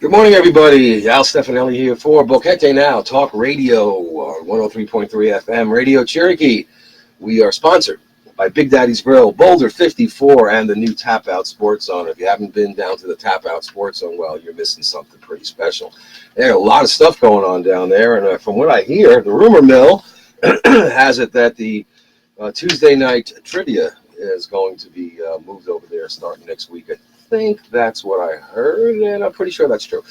Good morning, everybody. Al Stefanelli here for BoqueteNOW Talk Radio on 103.3 FM Radio Cherokee. We are sponsored by Big Daddy's Grill, Boulder 54, and the new Tap Out Sports Zone. If you haven't been down to the Tap Out Sports Zone, well, you're missing something pretty special. There's a lot of stuff going on down there, and from what I hear, the rumor mill has it that the Tuesday night trivia is going to be moved over there starting next week. I think that's what I heard, and I'm pretty sure that's true.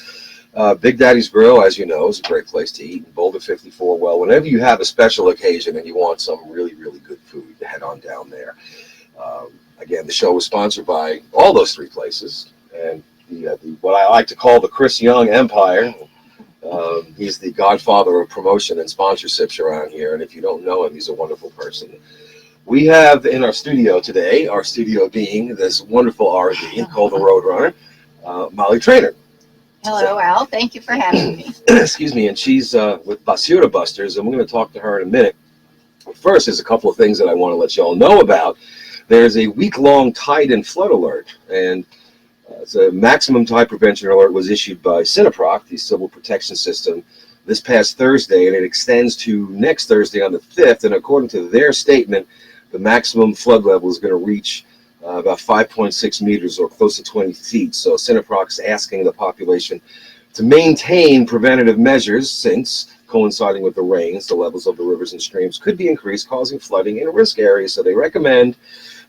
Big Daddy's Grill, as you know, is a great place to eat in Boulder 54. Well, whenever you have a special occasion and you want some really, really good food, head on down there. Again, the show was sponsored by all those three places, and the what I like to call the Chris Young Empire. He's the godfather of promotion and sponsorships around here, and if you don't know him, he's a wonderful person. We have in our studio today, our studio being this wonderful RV called the Roadrunner, Molly Traynor. Hello, Al. Thank you for having me. Excuse me. And she's with Basura Busters, and we're going to talk to her in a minute. First, there's a couple of things that I want to let you all know about. There's a week-long tide and flood alert, and it's a maximum tide prevention alert was issued by Cineproc, the Civil Protection System, this past Thursday, and it extends to next Thursday on the 5th. And according to their statement, the maximum flood level is going to reach about 5.6 meters or close to 20 feet. So Cineproc's asking the population to maintain preventative measures since, coinciding with the rains, the levels of the rivers and streams could be increased, causing flooding in risk areas. So they recommend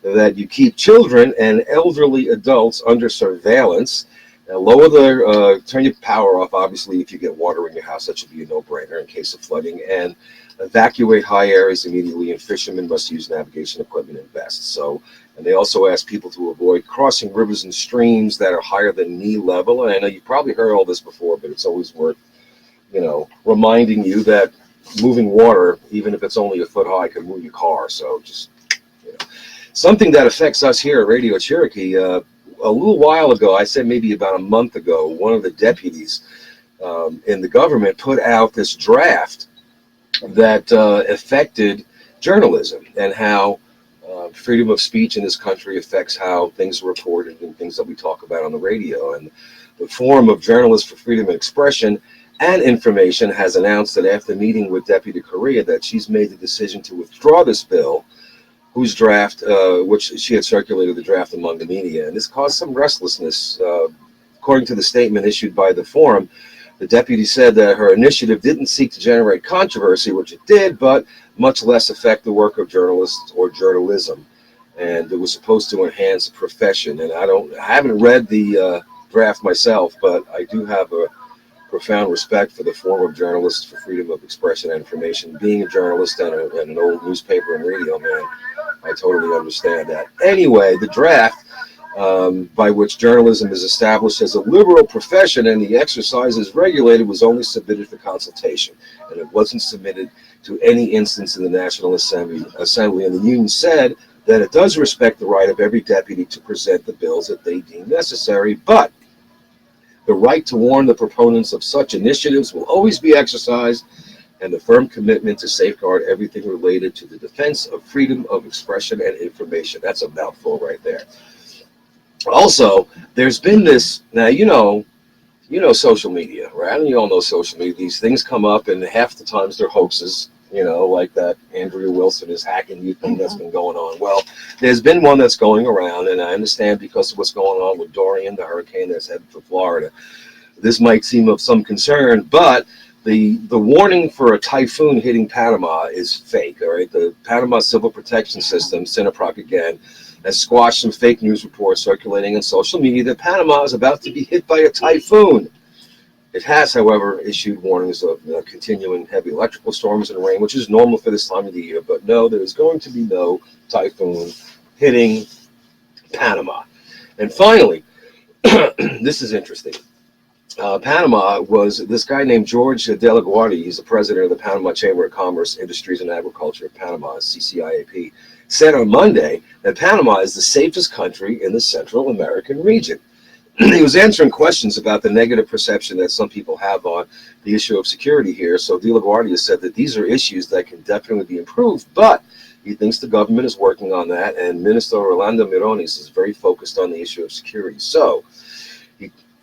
that you keep children and elderly adults under surveillance. Turn your power off, obviously, if you get water in your house. That should be a no-brainer in case of flooding. And evacuate high areas immediately, and fishermen must use navigation equipment and vests. And they also ask people to avoid crossing rivers and streams that are higher than knee level. And I know you've probably heard all this before, but it's always worth, reminding you that moving water, even if it's only a foot high, can move your car. So just, something that affects us here at Radio Cherokee. A little while ago, I said maybe about a month ago, one of the deputies in the government put out this draft that affected journalism and how freedom of speech in this country affects how things are reported and things that we talk about on the radio. And the Forum of Journalists for Freedom of Expression and Information has announced that after meeting with Deputy Correa that she's made the decision to withdraw this bill, whose draft, which she had circulated the draft among the media. And this caused some restlessness. According to the statement issued by the Forum, the deputy said that her initiative didn't seek to generate controversy, which it did, but much less affect the work of journalists or journalism. And it was supposed to enhance the profession. And I haven't read the draft myself, but I do have a profound respect for the Forum of Journalists for Freedom of Expression and Information. Being a journalist and an old newspaper and radio man, I totally understand that. Anyway, the draft, by which journalism is established as a liberal profession and the exercise is regulated, was only submitted for consultation, and it wasn't submitted to any instance in the National Assembly. And the union said that it does respect the right of every deputy to present the bills that they deem necessary, but the right to warn the proponents of such initiatives will always be exercised, and the firm commitment to safeguard everything related to the defense of freedom of expression and information. That's a mouthful right there. Also, there's been this, now you know social media, right? And you all know social media. These things come up, and half the times they're hoaxes, like that Andrea Wilson is hacking you thing that's been going on. Well, there's been one that's going around, and I understand because of what's going on with Dorian, the hurricane that's headed for Florida. This might seem of some concern, but the warning for a typhoon hitting Panama is fake, all right? The Panama Civil Protection System, Cineproc again, has squashed some fake news reports circulating on social media that Panama is about to be hit by a typhoon. It has, however, issued warnings of continuing heavy electrical storms and rain, which is normal for this time of the year. But no, there is going to be no typhoon hitting Panama. And finally, this is interesting. Panama was this guy named George De La Guardia. He's the president of the Panama Chamber of Commerce, Industries, and Agriculture of Panama, CCIAP, said on Monday that Panama is the safest country in the Central American region. He was answering questions about the negative perception that some people have on the issue of security here. So De La Guardia said that these are issues that can definitely be improved, but he thinks the government is working on that, and Minister Orlando Mirones is very focused on the issue of security. So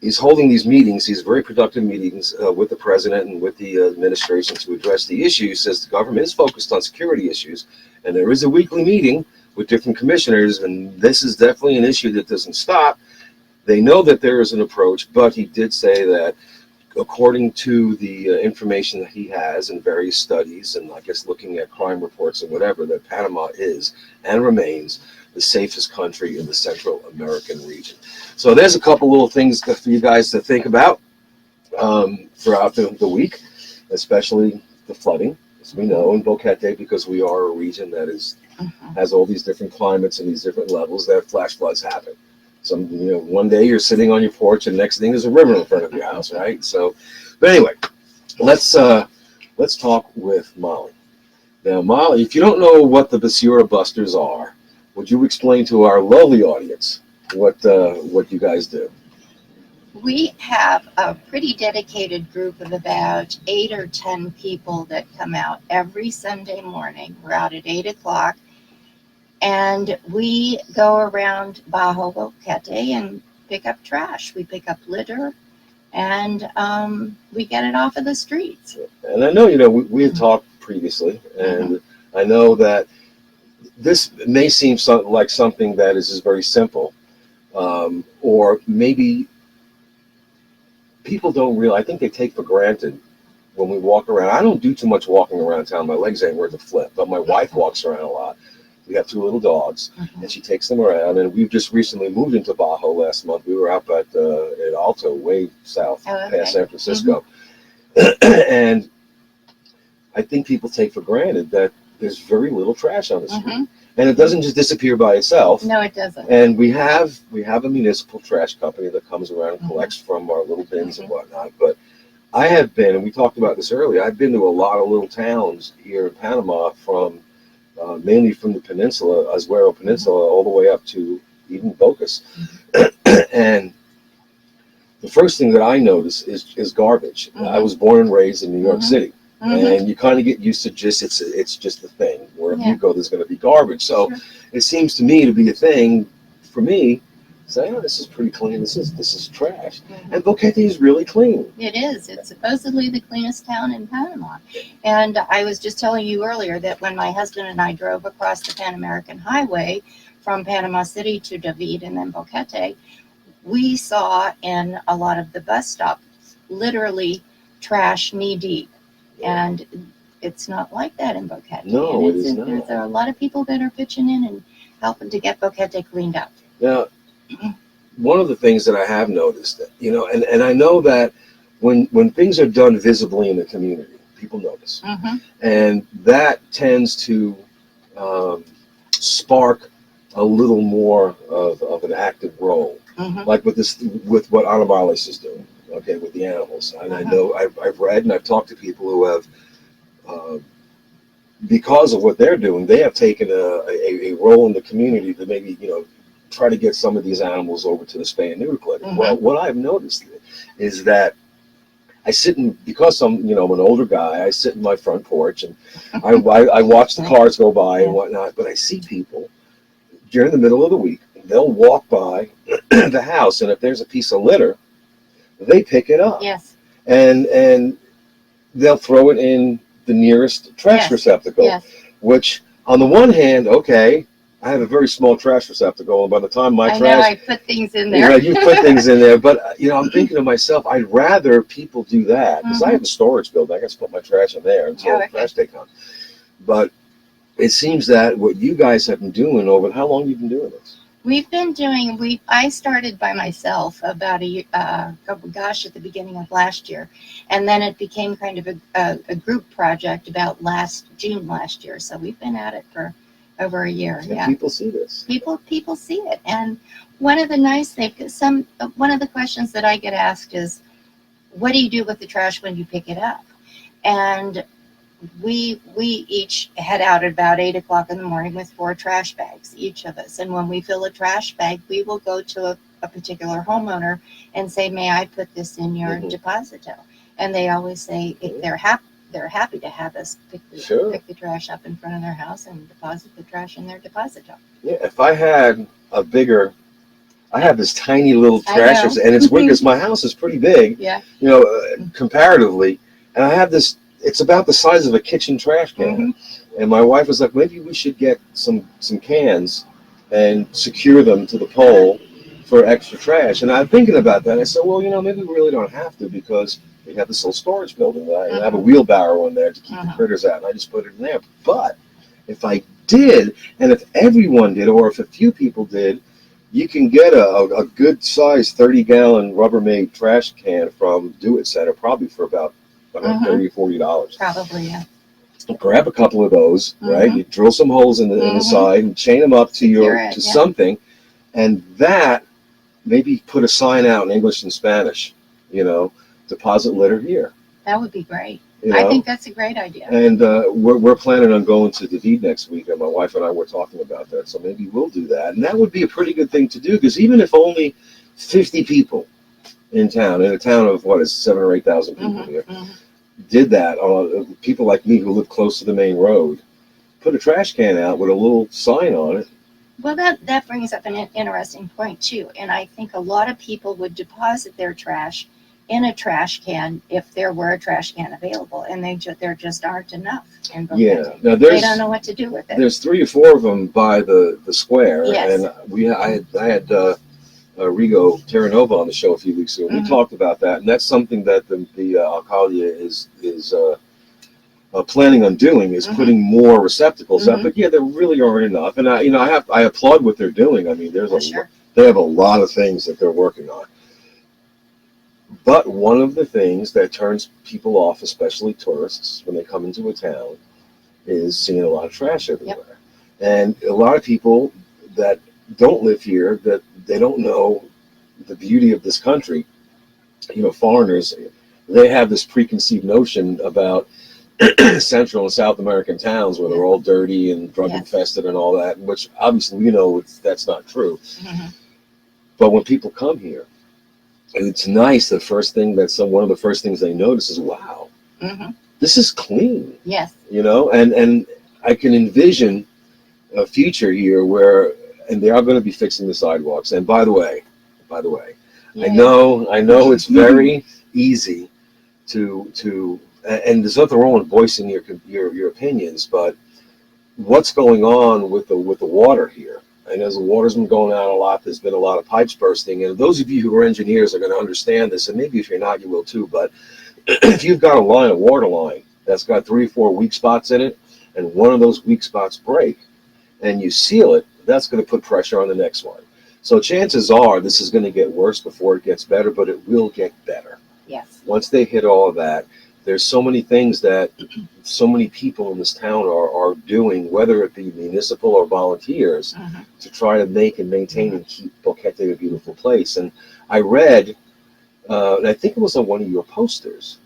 he's holding these meetings, these very productive meetings with the president and with the administration to address the issues. Says the government is focused on security issues, and there is a weekly meeting with different commissioners, and this is definitely an issue that doesn't stop. They know that there is an approach, but he did say that according to the information that he has in various studies, and I guess looking at crime reports and whatever, that Panama is and remains the safest country in the Central American region. So there's a couple little things for you guys to think about throughout the week, especially the flooding, as we know in Boquete, because we are a region that has all these different climates and these different levels that flash floods happen. Some, one day you're sitting on your porch, and next thing there's a river in front of your house, right? So, but anyway, let's talk with Molly. Now, Molly, if you don't know what the Basura Busters are, would you explain to our lovely audience what you guys do? We have a pretty dedicated group of about 8 or 10 people that come out every Sunday morning. We're out at 8 o'clock, and we go around Bajo Boquete and pick up trash. We pick up litter, and we get it off of the streets. And I know, we had talked previously, and I know that this may seem like something that is just very simple, or maybe people don't realize. I think they take for granted when we walk around. I don't do too much walking around town. My legs ain't worth a flip, but my wife walks around a lot. We have 2 little dogs, and she takes them around. And we've just recently moved into Bajo last month. We were up at Alto, way south, past San Francisco. And I think people take for granted that there's very little trash on the street. And it doesn't just disappear by itself. No, it doesn't. And we have a municipal trash company that comes around and collects from our little bins and whatnot. But I have been, and we talked about this earlier, I've been to a lot of little towns here in Panama, from mainly from the peninsula, Azuero Peninsula, all the way up to even Bocas. And the first thing that I notice is garbage. I was born and raised in New York City. And you kind of get used to it's just a thing. Wherever you go, there's going to be garbage. So it seems to me to be a thing for me. Say, oh, this is pretty clean. This is trash. And Boquete is really clean. It is. It's supposedly the cleanest town in Panama. And I was just telling you earlier that when my husband and I drove across the Pan American Highway from Panama City to David and then Boquete, we saw in a lot of the bus stops literally trash knee deep. And it's not like that in Boquete. No, it is not. There's a lot of people that are pitching in and helping to get Boquete cleaned up. Now, one of the things that I have noticed, and I know that when things are done visibly in the community, people notice. And that tends to spark a little more of an active role. Like with what Animales is doing. Okay, with the animals. And I know I've read and I've talked to people who have, because of what they're doing, they have taken a role in the community to maybe, try to get some of these animals over to the spay and neuter clinic. Well, what I've noticed is that I sit in, because I'm, an older guy, I sit in my front porch and I watch the cars go by and whatnot, but I see people during the middle of the week, they'll walk by the house, and if there's a piece of litter, they pick it up. Yes. And they'll throw it in the nearest trash receptacle, which on the one hand, okay, I have a very small trash receptacle, and by the time my trash... I put things in there. You put things in there, but, I'm thinking to myself, I'd rather people do that, because I have a storage building. I got to put my trash in there until the trash day comes. But it seems that what you guys have been doing how long have you been doing this? We've been doing, I started by myself about at the beginning of last year. And then it became kind of a group project about June last year. So we've been at it for over a year. And people see this. People see it. And one of the nice things, one of the questions that I get asked is, what do you do with the trash when you pick it up? And we each head out at about 8 o'clock in the morning with 4 trash bags, each of us. And when we fill a trash bag, we will go to a particular homeowner and say, may I put this in your deposito? And they always say they're happy to have us pick the trash up in front of their house and deposit the trash in their deposito. Yeah, if I had a bigger I have this tiny little I trash, know. and it's weird because my house is pretty big, Yeah. you know, comparatively, and I have this. It's about the size of a kitchen trash can, and my wife was like, maybe we should get some cans and secure them to the pole for extra trash. And I'm thinking about that. I said, well, you know, maybe we really don't have to because we have this little storage building. And I have a wheelbarrow in there to keep the critters out, and I just put it in there. But if I did, and if everyone did, or if a few people did, you can get a good size 30-gallon Rubbermaid trash can from Do It Center, probably for about $30 or $40. Probably, yeah. Grab a couple of those, right? You drill some holes in the side and chain them up to something, and that maybe put a sign out in English and Spanish, you know, deposit litter here. That would be great. You know? I think that's a great idea. And we're planning on going to David next week, and my wife and I were talking about that, so maybe we'll do that. And that would be a pretty good thing to do, because even if only 50 people in a town of, what is 7,000 or 8,000 people here, did that, people like me who live close to the main road, put a trash can out with a little sign on it. Well, that brings up an interesting point, too. And I think a lot of people would deposit their trash in a trash can if there were a trash can available, and there just aren't enough in Boquete. Yeah, now they don't know what to do with it. There's 3 or 4 of them by the square, Yes. and I had Rigo Terranova on the show a few weeks ago. We talked about that, and that's something that the Alcaldia is planning on doing, is putting more receptacles up. But yeah, there really aren't enough, and I applaud what they're doing. I mean, they have a lot of things that they're working on. But one of the things that turns people off, especially tourists, when they come into a town, is seeing a lot of trash everywhere. And a lot of people that don't live here, that they don't know the beauty of this country, you know, foreigners, they have this preconceived notion about Central and South American towns where they're all dirty and drug infested and all that, which obviously we know that's not true. But when people come here, it's nice. One of the first things they notice is, wow, this is clean. Yes. You know, and I can envision a future here where, and they are going to be fixing the sidewalks. And by the way, I know it's very easy to, and there's nothing wrong with voicing your opinions, but what's going on with the water here? And as the water's been going out a lot, there's been a lot of pipes bursting. And those of you who are engineers are going to understand this, and maybe if you're not, you will too. But if you've got a water line that's got 3 or 4 weak spots in it, and one of those weak spots break, and you seal it, that's going to put pressure on the next one. So chances are this is going to get worse before it gets better, but it will get better. Yes. Once they hit all of that, there's so many things that so many people in this town are doing, whether it be municipal or volunteers, to try to make and maintain and keep Boquete a beautiful place. And I read, and I think it was on one of your posters,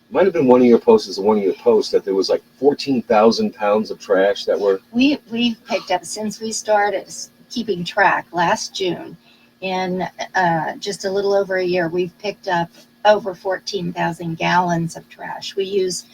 might have been one of your posters, one of your posts, that there was like 14,000 pounds of trash that were... We've picked up, since we started keeping track last June, in just a little over a year, we've picked up over 14,000 gallons of trash. We use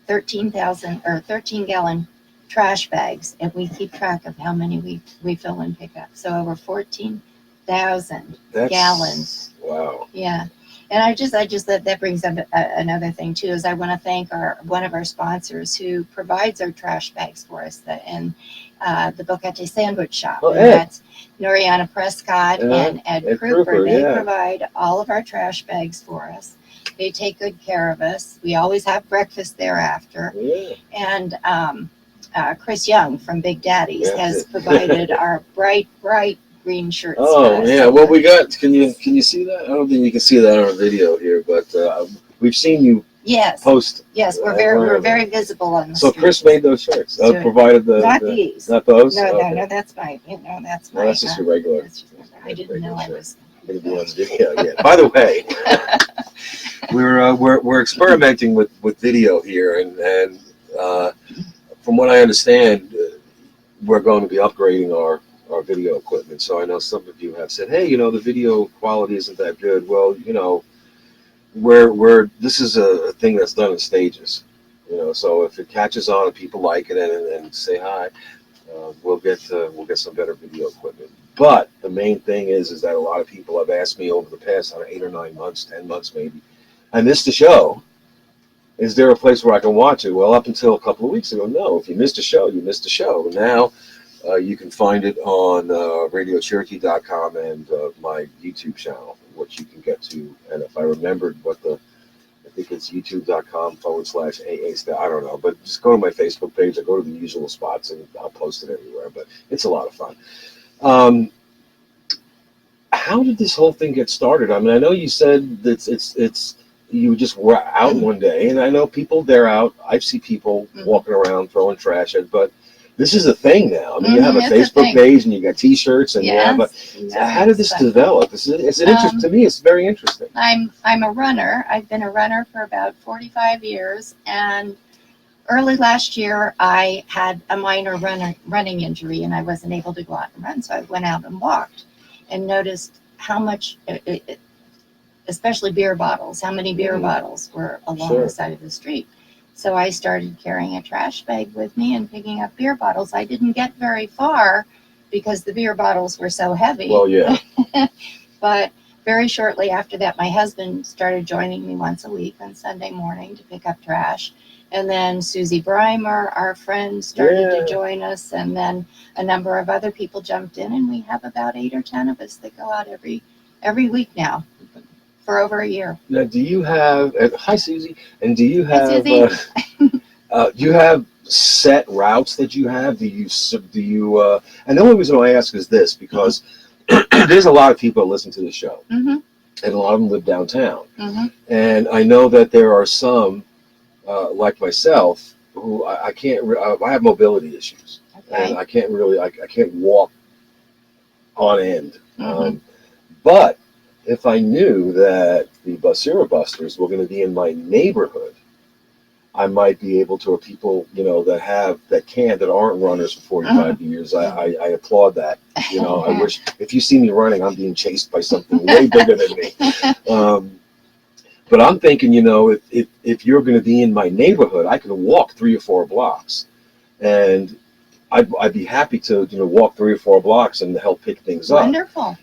13-gallon trash bags, and we keep track of how many we fill and pick up. So over 14,000 gallons. Wow. Yeah. And I just that brings up another thing too, is I want to thank one of our sponsors who provides our trash bags for us, and the Boquete Sandwich Shop. Oh, and that's Noriana Prescott and Ed Kruper. They provide all of our trash bags for us. They take good care of us. We always have breakfast thereafter. Yeah. And Chris Young from Big Daddy's has provided our bright green shirts. Oh, yeah. Well, we got, can you see that? I don't think you can see that on our video here, but we've seen you post. Yes, we're very visible on the So street. Chris made those shirts. Provided these. Not those? No, that's my, that's my. Well, that's just your regular. I didn't know I was going to be on video yet. By the way, we're experimenting with video here, and from what I understand, we're going to be upgrading our video equipment. So I know some of you have said, hey, the video quality isn't that good. Well, this is a thing that's done in stages. So if it catches on and people like it and say hi, we'll get some better video equipment But the main thing is that a lot of people have asked me over the past 8 or 9 months, 10 months maybe, I missed the show. Is there a place where I can watch it? Well, up until a couple of weeks ago, no. If you missed a show, you missed a show. Now you can find it on RadioCherokee.com and my YouTube channel, which you can get to. And if I remembered I think it's youtube.com/AA. I don't know, but just go to my Facebook page or go to the usual spots and I'll post it everywhere. But it's a lot of fun. How did this whole thing get started? I mean, I know you said that it's you just were out one day, and I know they're out. I see people walking around throwing trash at, but this is a thing now. I mean, you have a Facebook page and you got T-shirts and you have a. How did this develop? It's an interest to me. It's very interesting. I'm a runner. I've been a runner for about 45 years, and early last year I had a minor running injury, and I wasn't able to go out and run, so I went out and walked, and noticed how much, especially beer bottles, how many beer bottles were along the side of the street. So I started carrying a trash bag with me and picking up beer bottles. I didn't get very far because the beer bottles were so heavy. Well, yeah. But very shortly after that, my husband started joining me once a week on Sunday morning to pick up trash. And then Susie Breimer, our friend, started to join us. And then a number of other people jumped in, and we have about 8 or 10 of us that go out every week now for over a year. Now, do you have? Hi, Susie. And do you have? Hi, do you have set routes that you have? Do you? And the only reason I ask is this, because there's a lot of people that listen to the show, and a lot of them live downtown. And I know that there are some, like myself, who I can't. I have mobility issues, and I can't really. I can't walk on end. But if I knew that the Basura Busters were going to be in my neighborhood, I might be able to, or people, that aren't runners for 45 years. I applaud that. I wish, if you see me running, I'm being chased by something way bigger than me. But I'm thinking, if you're going to be in my neighborhood, I could walk 3 or 4 blocks, and I'd be happy to, walk 3 or 4 blocks and help pick things up. Wonderful.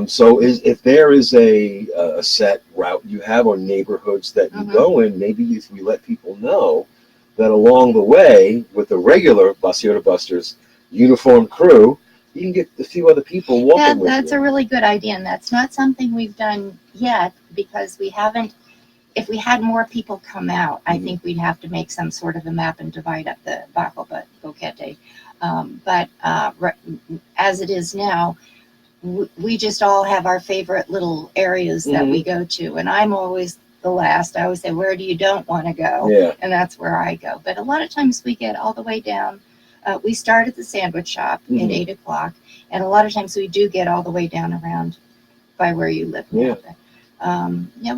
So if there is a set route you have, or neighborhoods that you go in, maybe if we let people know that along the way with the regular Basura Busters uniformed crew, you can get a few other people walking with you. That's a really good idea, and that's not something we've done yet because we haven't. If we had more people come out, I think we'd have to make some sort of a map and divide up the Boquete. But as it is now, we just all have our favorite little areas that we go to, and I'm always the last. I always say, where do you don't want to go? And that's where I go. But a lot of times we get all the way down. We start at the sandwich shop at 8 o'clock, and a lot of times we do get all the way down around by where you live. We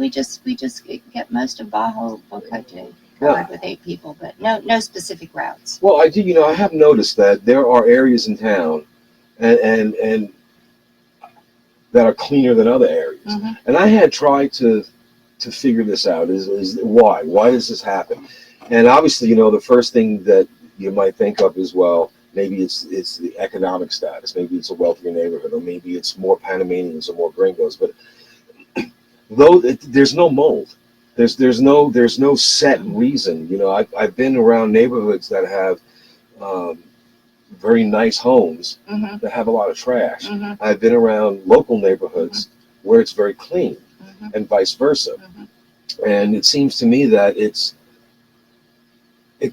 just get most of Boquete covered with 8 people, but no specific routes. Well, I do. I have noticed that there are areas in town, and that are cleaner than other areas. And I had tried to figure this out. Is why does this happen? And obviously, the first thing that you might think of is, well, maybe it's the economic status, maybe it's a wealthier neighborhood, or maybe it's more Panamanians or more gringos. But though there's no mold, there's no set reason. I've been around neighborhoods that have very nice homes that have a lot of trash. I've been around local neighborhoods where it's very clean, and vice versa. And it seems to me that it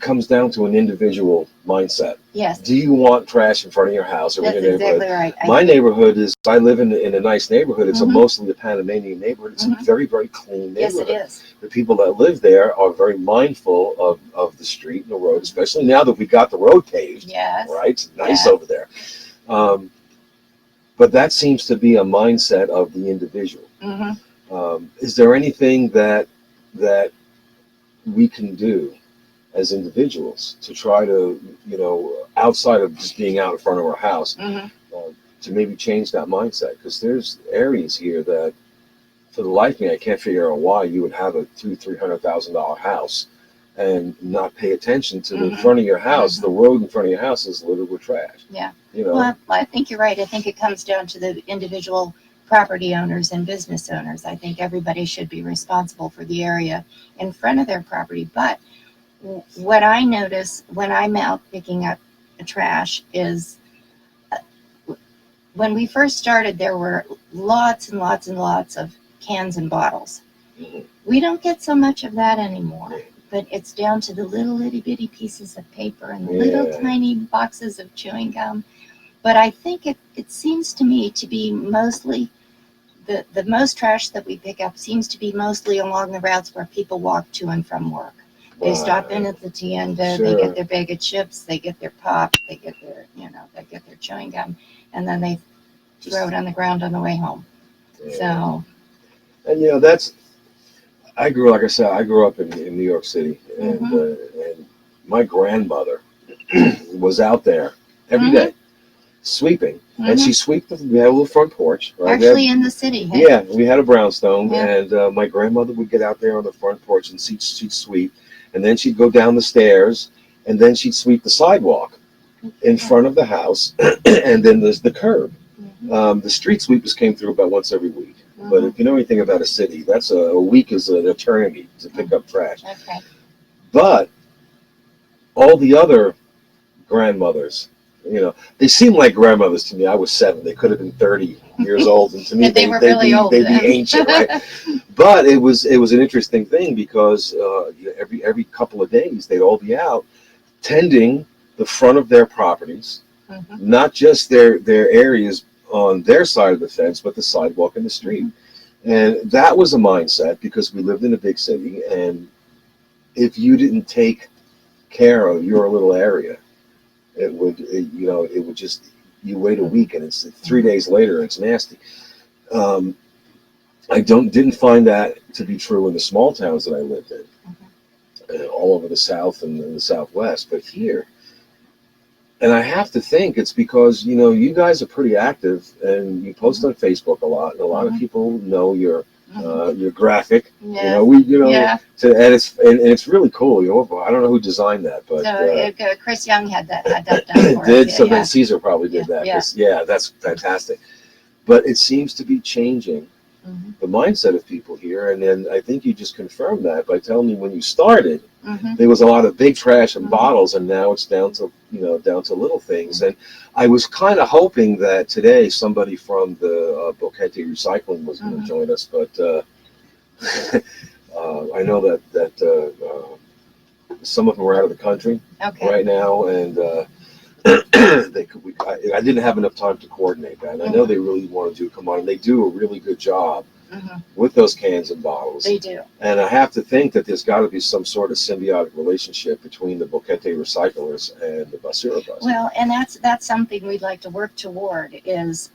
comes down to an individual mindset. Yes. Do you want trash in front of your house or That's in your neighborhood? Exactly right. My neighborhood is, I live in a nice neighborhood. It's mostly a Panamanian neighborhood. It's a very, very clean neighborhood. Yes, it is. The people that live there are very mindful of the street and the road, especially now that we got the road paved. Yes. Right? It's nice over there. But that seems to be a mindset of the individual. Is there anything that we can do as individuals to try to, outside of just being out in front of our house, to maybe change that mindset? Because there's areas here that, for the life of me, I can't figure out why you would have a $200,000-300,000 house and not pay attention to the Mhm. front of your house. Mhm. The road in front of your house is littered with trash. Yeah. You know. Well, I think you're right. I think it comes down to the individual property owners and business owners. I think everybody should be responsible for the area in front of their property. But what I notice when I'm out picking up trash is when we first started, there were lots and lots and lots of cans and bottles. Mhm. We don't get so much of that anymore, but it's down to the little itty bitty pieces of paper and the little Yeah. tiny boxes of chewing gum. But I think it seems to me to be mostly the most trash that we pick up seems to be mostly along the routes where people walk to and from work. They stop in at the tienda, they Sure. get their bag of chips, they get their pop, they get their, they get their chewing gum, and then they throw it on the ground on the way home. Yeah. So, And that's, like I said, I grew up in New York City, and and my grandmother was out there every day sweeping, and she swept. We had a little front porch, right? Actually, in the city, hey? Yeah, we had a brownstone, Yeah. and my grandmother would get out there on the front porch and she'd sweep, and then she'd go down the stairs, and then she'd sweep the sidewalk in front of the house, and then there's the curb. The street sweepers came through about once every week. But if you know anything about a city, that's a week is an eternity to pick up trash. Okay. But all the other grandmothers, they seem like grandmothers to me. I was 7; they could have been 30 years old, and to me, They were really old they'd then. be ancient, right? But it was an interesting thing because every couple of days they'd all be out tending the front of their properties, not just their areas on their side of the fence, but the sidewalk and the street. And that was a mindset because we lived in a big city, and if you didn't take care of your little area, it would just, you wait a week and it's 3 days later, it's nasty. I didn't find that to be true in the small towns that I lived in, all over the South and the Southwest, but here. And I have to think it's because, you guys are pretty active and you post on Facebook a lot, and a lot of people know your graphic. Yeah. And it's really cool. I don't know who designed that, but So Chris Young had that done for did. us. So then Caesar probably did that. Yeah. That's fantastic. But it seems to be changing the mindset of people here, and then I think you just confirmed that by telling me when you started, there was a lot of big trash and bottles, and now it's down to little things. And I was kind of hoping that today somebody from the Boquete Recycling was going to join us, but I know that some of them are out of the country right now, and I didn't have enough time to coordinate that. And I know they really wanted to come on, and they do a really good job with those cans and bottles. They do. And I have to think that there's got to be some sort of symbiotic relationship between the Boquete recyclers and the Basura Busters. Well, and that's something we'd like to work toward. Is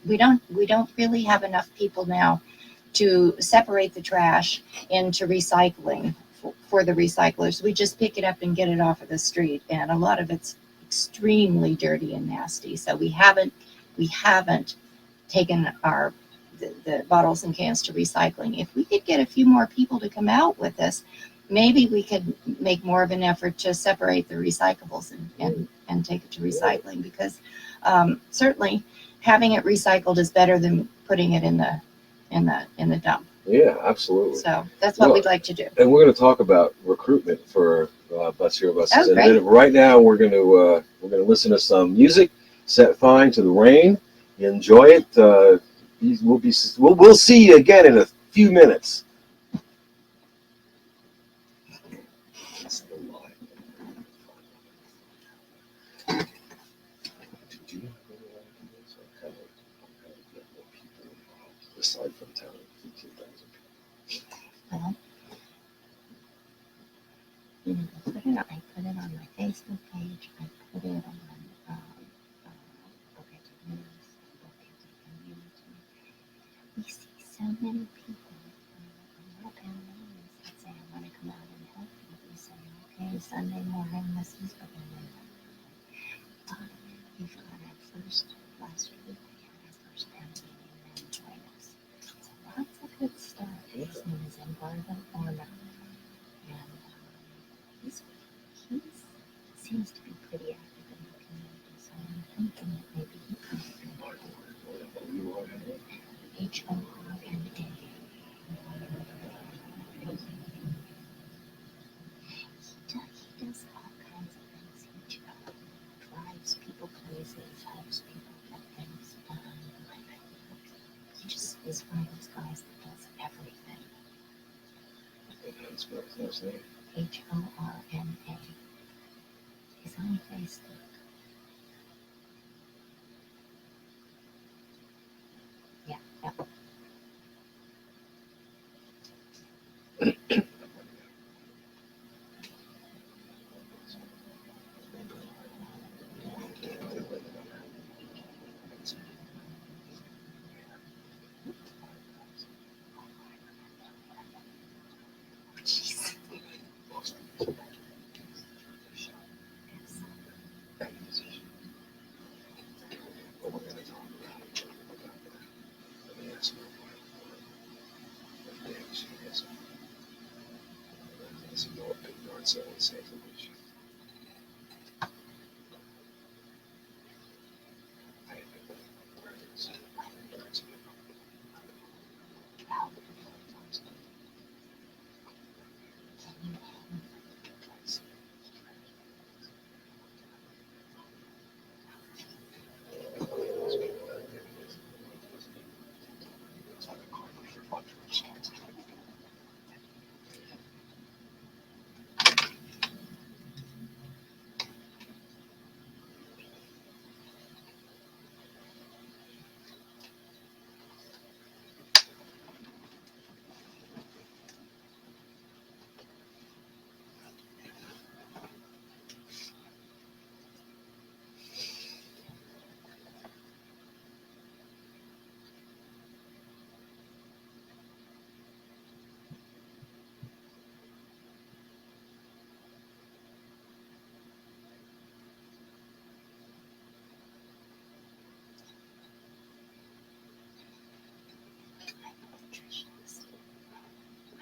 we don't really have enough people now to separate the trash into recycling for the recyclers. We just pick it up and get it off of the street, and a lot of it's extremely dirty and nasty. So we haven't taken the bottles and cans to recycling. If we could get a few more people to come out with us, maybe we could make more of an effort to separate the recyclables and take it to recycling, because certainly having it recycled is better than putting it in the dump. Yeah, absolutely. So that's what we'd like to do. And we're going to talk about recruitment for Basura Busters in a great. minute. Right now, we're going to listen to some music. Set fine to the rain. Enjoy it. We'll see you again in a few minutes. Aside from town, 15,000 people. Well, I put it on my Facebook page. I put it on Boquete News, Boquete Community. We see so many people on our panels that say, I want to come out and help you. We say, okay, Sunday morning, this is what we're doing. We've got our last week, we had our first town meeting and join us. So lots of good stuff. His name is Embargo Orna. And seems to be pretty active in the community, so I'm thinking that maybe he could be HORNA. He does all kinds of things. He drives people places, helps people get things done. He just is one of those guys that does everything. HORNA. He's on Facebook. Yeah, yep. Jeez.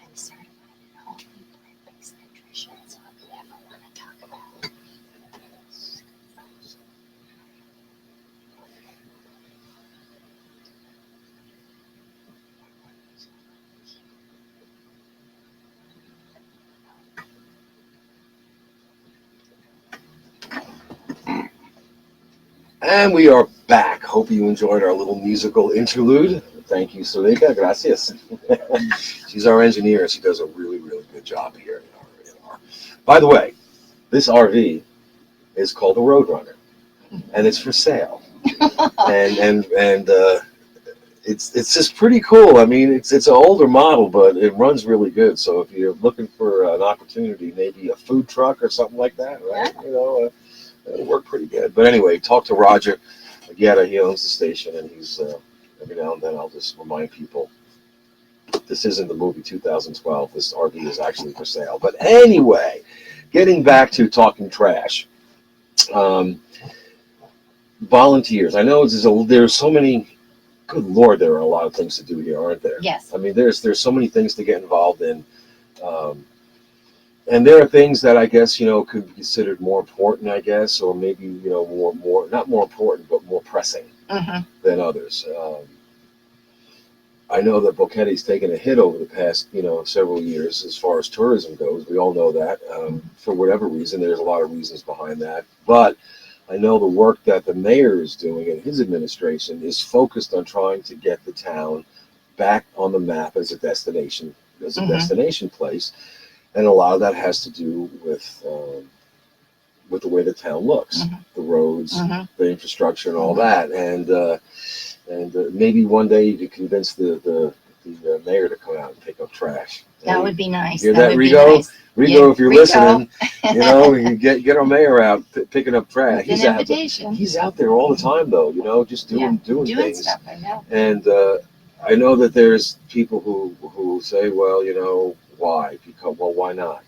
I'm certified in whole food plant-based nutrition, so if you ever want to talk about And we are back. Hope you enjoyed our little musical interlude. Thank you, Suleika. Gracias. She's our engineer. She does a really, really good job here. By the way, this RV is called a Roadrunner, and it's for sale. and it's just pretty cool. I mean, it's an older model, but it runs really good. So if you're looking for an opportunity, maybe a food truck or something like that, right? Yeah. You know, it'll work pretty good. But anyway, talk to Roger. Again, he owns the station, and he's every now and then I'll just remind people this isn't the movie 2012. This RV is actually for sale. But anyway, getting back to talking trash. Volunteers. I know there's so many. Good Lord, there are a lot of things to do here, aren't there? Yes. I mean, there's so many things to get involved in, and there are things that I guess could be considered more important, I guess, or maybe more not more important, but more pressing than others. I know that Boquete's taken a hit over the past several years as far as tourism goes. We all know that for whatever reason. There's a lot of reasons behind that, but I know the work that the mayor is doing and his administration is focused on trying to get the town back on the map as a destination place, and a lot of that has to do with the way the town looks, the roads, the infrastructure, and all that. And maybe one day you could convince the mayor to come out and pick up trash. That would be nice. Hear that that, would Rigo? be nice. Rigo, if you're Rigo. listening, you get our mayor out picking up trash. With an invitation. He's out there all the time, though. Just doing things. Stuff. I know. And I know that there's people who say, well, why? Because why not?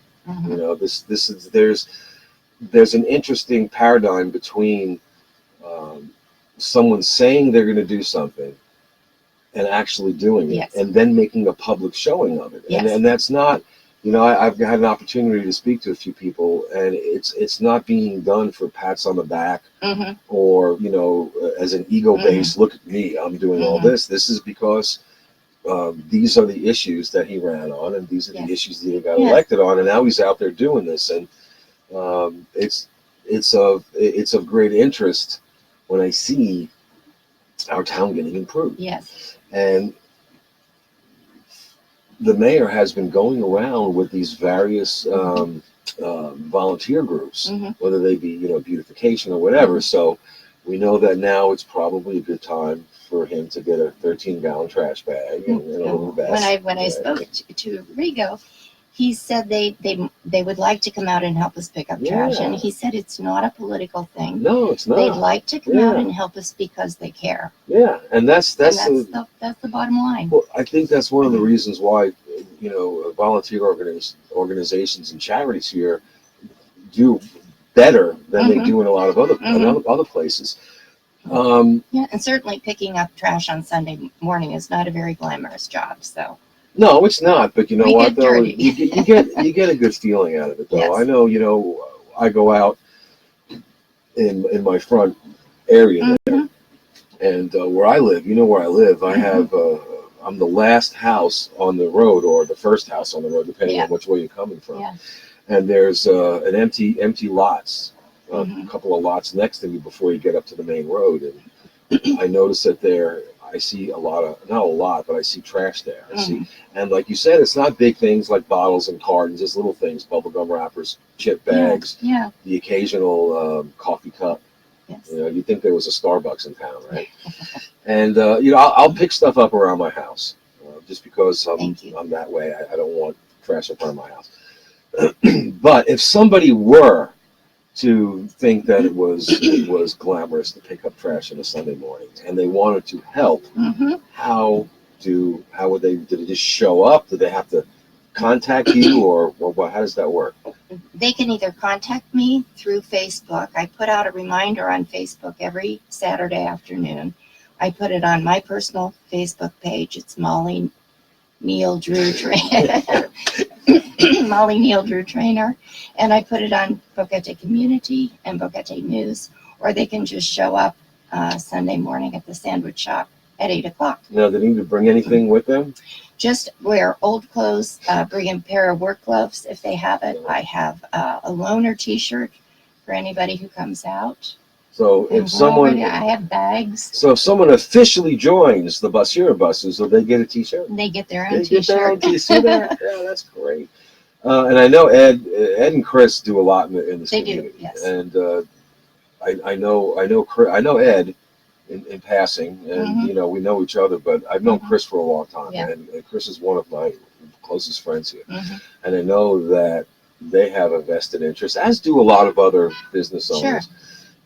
There's an interesting paradigm between someone saying they're going to do something and actually doing it, Yes. and then making a public showing of it. Yes. And that's not, I've had an opportunity to speak to a few people, and it's not being done for pats on the back Mm-hmm. or as an ego-based. Look at me, I'm doing all Mm-hmm. this. This is because these are the issues that he ran on, and these are Yes. the issues that he got Yes. elected on, and now he's out there doing this, and it's of great interest when I see our town getting improved. Yes. And the mayor has been going around with these various volunteer groups, Mm-hmm. whether they be beautification or whatever. So we know that now it's probably a good time for him to get a 13-gallon trash bag and a little vest. When I spoke to Rigo, he said they would like to come out and help us pick up trash, Yeah. and he said it's not a political thing. No, it's not. They'd like to come out Yeah. and help us because they care. Yeah, and that's the bottom line. well, I think that's one of the reasons why volunteer organizations and charities here do better than they Mhm. do in a lot of other places. Yeah, and certainly picking up trash on Sunday morning is not a very glamorous job. So No, it's not. But you know We what get though, dirty. you get a good feeling out of it though. Yes. I know I go out in my front area there, Mhm. and where I live, where I live, I have I'm the last house on the road or the first house on the road, depending Yeah. on which way you're coming from. Yeah. And there's an empty lots, a Mhm. couple of lots next to me before you get up to the main road, and I notice that I see not a lot, but I see trash there. I see, and like you said, it's not big things like bottles and cartons, just little things, bubblegum wrappers, chip bags, Yeah. the occasional coffee cup. Yes. You'd think there was a Starbucks in town, right? And I'll pick stuff up around my house, just because Thank you. I'm that way. I don't want trash up around my house. But if somebody were to think that it was glamorous to pick up trash on a Sunday morning, and they wanted to help, Mm-hmm. how would they? Did it just show up? Did they have to contact you, or how does that work? They can either contact me through Facebook. I put out a reminder on Facebook every Saturday afternoon. I put it on my personal Facebook page. It's Molly Neal Drew Traynor. Molly Neal Drew Traynor. And I put it on Boquete Community and Boquete News, or they can just show up Sunday morning at the sandwich shop at 8 o'clock. Now, do they need to bring anything with them? Just wear old clothes, bring a pair of work gloves if they have it. I have a loaner t-shirt for anybody who comes out. So if someone, I have bags. so if someone officially joins the Basura Busters, will they get a T-shirt? They get their own They get their own t-shirt. You see that? Yeah, that's great. And I know Ed and Chris do a lot in this They do, community. yes. And I know Ed in passing, and we know each other, but I've known Chris for a long time, Yeah. and Chris is one of my closest friends here. Mhm. And I know that they have a vested interest, as do a lot of other business owners. Sure.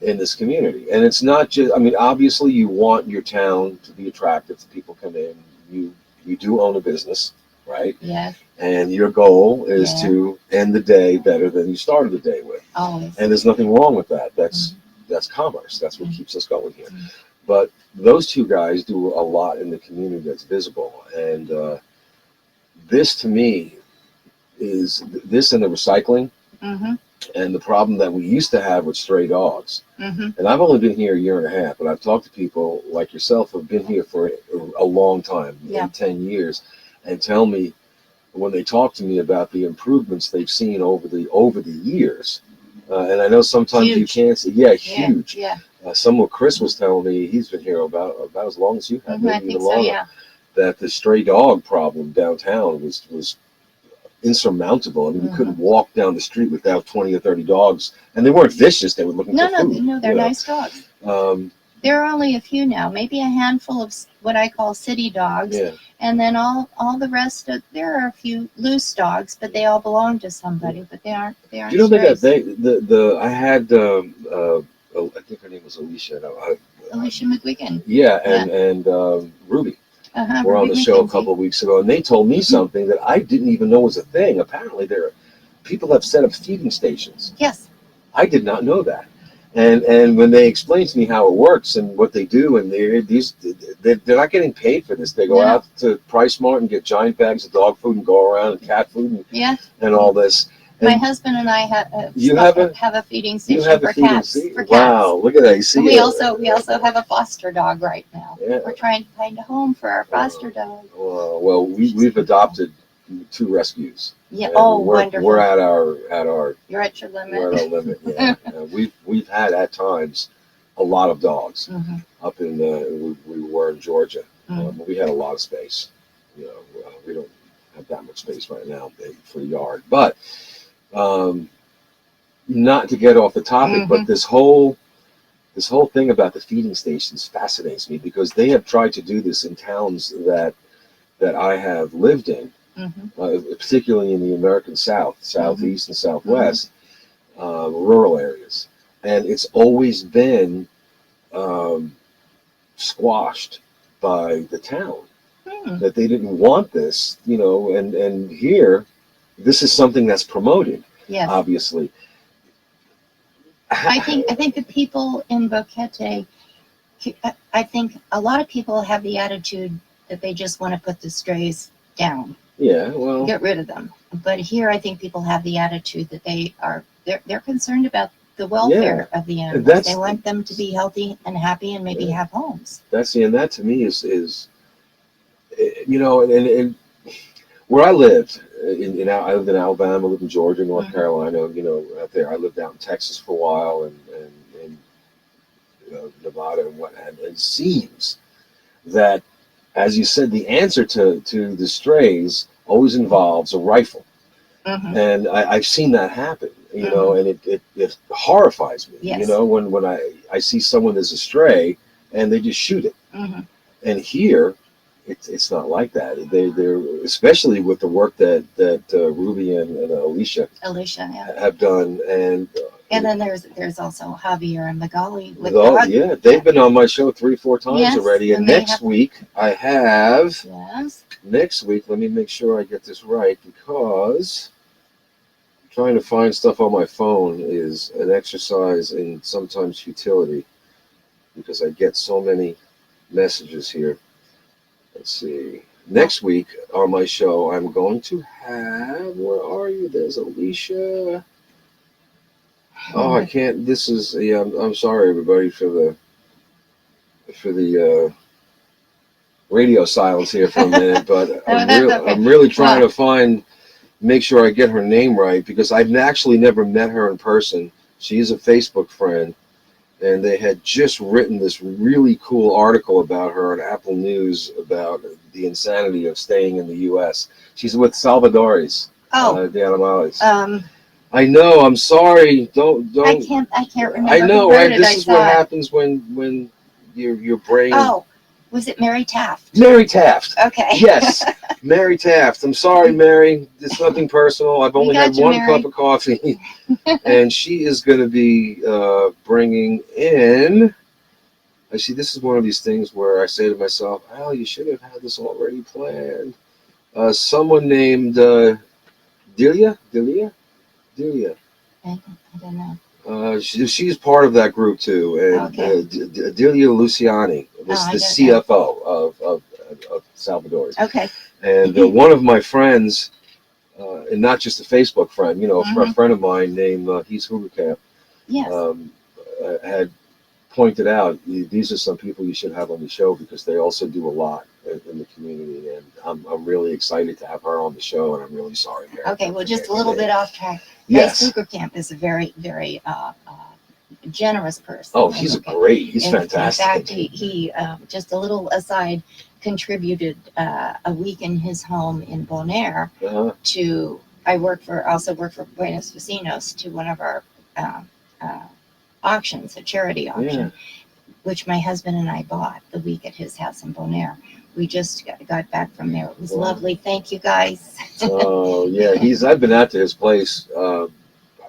In this community. And it's not just, obviously you want your town to be attractive to people come in. You do own a business, right? Yes, And your goal is Yeah. to end the day better than you started the day with. always. And there's nothing wrong with that. That's commerce. That's what Mhm. keeps us going here. Mhm. But those two guys do a lot in the community that's visible. And this to me is this and the recycling Mm-hmm. and the problem that we used to have with stray dogs. Mm-hmm. And I've only been here a year and a half, but I've talked to people like yourself who've been here for a long time, Yeah. 10 years, and tell me when they talk to me about the improvements they've seen over the years. And I know sometimes you Huge. can't see, huge. Yeah. Some what Chris was telling me, he's been here about as long as you have, Mhm, I maybe think even so. longer. Yeah. That the stray dog problem downtown was insurmountable. I mean, you Mhm. couldn't walk down the street without 20 or 30 dogs, and they weren't vicious. They were looking No, for no, food. no. They're you know. nice dogs. Um, There are only a few now. Maybe a handful of what I call city dogs, yeah. and then all the rest of there are a few loose dogs, but they all belong to somebody. But they aren't. They aren't. You know, strays. I had I think her name was Alicia. Alicia McGuigan. Yeah, and Ruby were on the show a couple of weeks ago, and they told me something that I didn't even know was a thing. Apparently, people have set up feeding stations. Yes. I did not know that. And when they explain to me how it works and what they do, and they're not getting paid for this. They go No. out to Price Mart and get giant bags of dog food and go around and cat food and, Yeah. and all this. My And husband and I you have a feeding you station have a for feeding cats. seat. For cats. Wow, look at that! You see, We also have a foster dog right now. Yeah. We're trying to find a home for our foster dog. Well, we've adopted 2 rescues. Yeah. And Oh, we're, wonderful. We're at our You're at your limit. we're at our limit. Yeah, we've had at times a lot of dogs up in we were in Georgia. We had a lot of space. You know, we don't have that much space right now for the yard, but not to get off the topic, but this whole thing about the feeding stations fascinates me because they have tried to do this in towns that I have lived in, particularly in the American South, Southeast, and Southwest, rural areas, and it's always been squashed by the town. That they didn't want this, you know, and here, this is something that's promoted. Yes. Obviously. I think the people in Boquete, I think a lot of people have the attitude that they just want to put the strays down. Yeah, well, get rid of them. But here, I think people have the attitude that they're concerned about the welfare of the animals. They want them to be healthy and happy and maybe have homes. And that to me is you know, and where I lived, I lived in Alabama, I lived in Georgia, North Carolina, you know, out there. I lived out in Texas for a while and Nevada and whatnot. And it seems that, as you said, the answer to the strays always involves a rifle. And I've seen that happen, you know, and it horrifies me, you know, when I see someone as a stray and they just shoot it. And here, it's not like that. They're especially with the work that Ruby and Alicia have done, and then there's also Javier and Magali. They've been on my show 3-4 times already. And next week I have. Next week, let me make sure I get this right because trying to find stuff on my phone is an exercise in sometimes futility because I get so many messages here. Let's see. Next week on my show, I'm going to have. Where are you? There's Alicia. Oh, I can't. This is. Yeah, I'm sorry, everybody, for the radio silence here for a minute. But I'm really trying to make sure I get her name right because I've actually never met her in person. She's a Facebook friend. And they had just written this really cool article about her on Apple News about the insanity of staying in the U.S. She's with Salvadores, the Animales. I know. I'm sorry. Don't. I can't remember. I know, right? This is what happens when your brain. Oh, was it Mary Taft? Mary Taft. Okay. Yes, Mary Taft. I'm sorry, Mary. It's nothing personal. I've only had one cup of coffee, and she is going to be bringing in. I see. This is one of these things where I say to myself, "Al, you should have had this already planned." Someone named Delia. I don't know. She's part of that group too, and Delia Luciani, the CFO of Salvador. Okay. And one of my friends, and not just a Facebook friend, you know, a friend of mine named he's Hoovercamp, had pointed out these are some people you should have on the show because they also do a lot in the community, and I'm really excited to have her on the show, and I'm really sorry, Mary. Okay, well, just a little bit off track. Yes. Hoovercamp is a very, very generous person. Oh, he's he's fantastic. In fact, he just a little aside, contributed a week in his home in Bonaire to. I also work for Buenos Vecinos to one of our auctions, a charity auction, which my husband and I bought the week at his house in Bonaire. We just got back from there. It was lovely. Thank you, guys. Oh, yeah. I've been out to his place. I've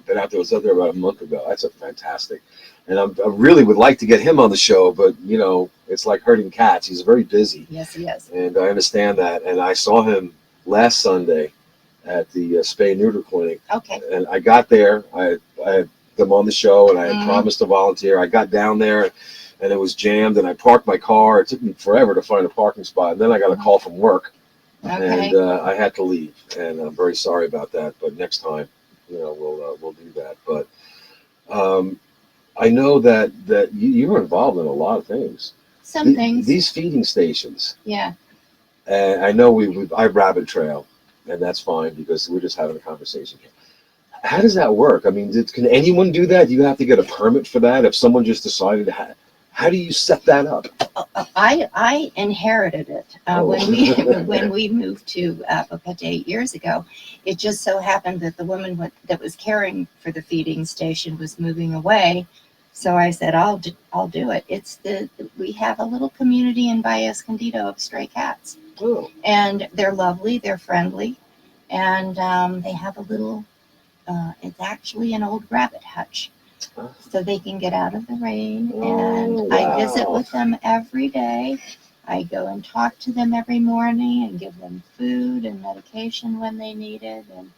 been out there. I was out there about a month ago. That's fantastic. And I really would like to get him on the show, but, you know, it's like herding cats. He's very busy. Yes, he is. And I understand that. And I saw him last Sunday at the spay neuter clinic. Okay. And I got there. I had them on the show, and I had Mhm. promised to volunteer. I got down there, and it was jammed, and I parked my car. It took me forever to find a parking spot, and then I got a call from work, Okay. and I had to leave, and I'm very sorry about that. But next time, we'll do that. But I know that you were involved in a lot of things. Some things. These feeding stations. Yeah. And I know I rabbit trail, and that's fine because we're just having a conversation. How does that work? I mean, can anyone do that? Do you have to get a permit for that? If someone just decided, how do you set that up? I inherited it Oh. when we moved to Boquete 8 years ago. It just so happened that the woman that was caring for the feeding station was moving away, so I said I'll do it. We have a little community in Valle Escondido of stray cats, and they're lovely, they're friendly, and they have a little. It's actually an old rabbit hutch. So they can get out of the rain, and wow. I visit with them every day. I go and talk to them every morning and give them food and medication when they need it. And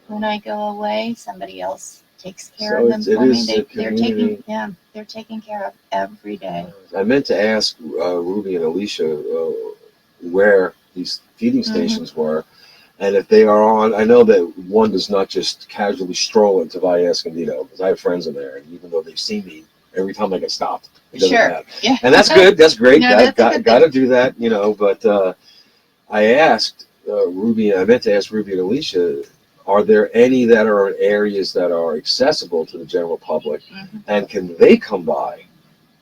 when I go away, somebody else takes care of them for me. They're taken care of every day. I meant to ask Ruby and Alicia where these feeding stations were. And if they are on, I know that one does not just casually stroll into Valle Escondido, because I have friends in there, and even though they've seen me every time I get stopped, it doesn't matter. Yeah. And that's good. That's great. No, got to do that, But I asked Ruby, I meant to ask Ruby and Alicia, are there any that are in areas that are accessible to the general public, and can they come by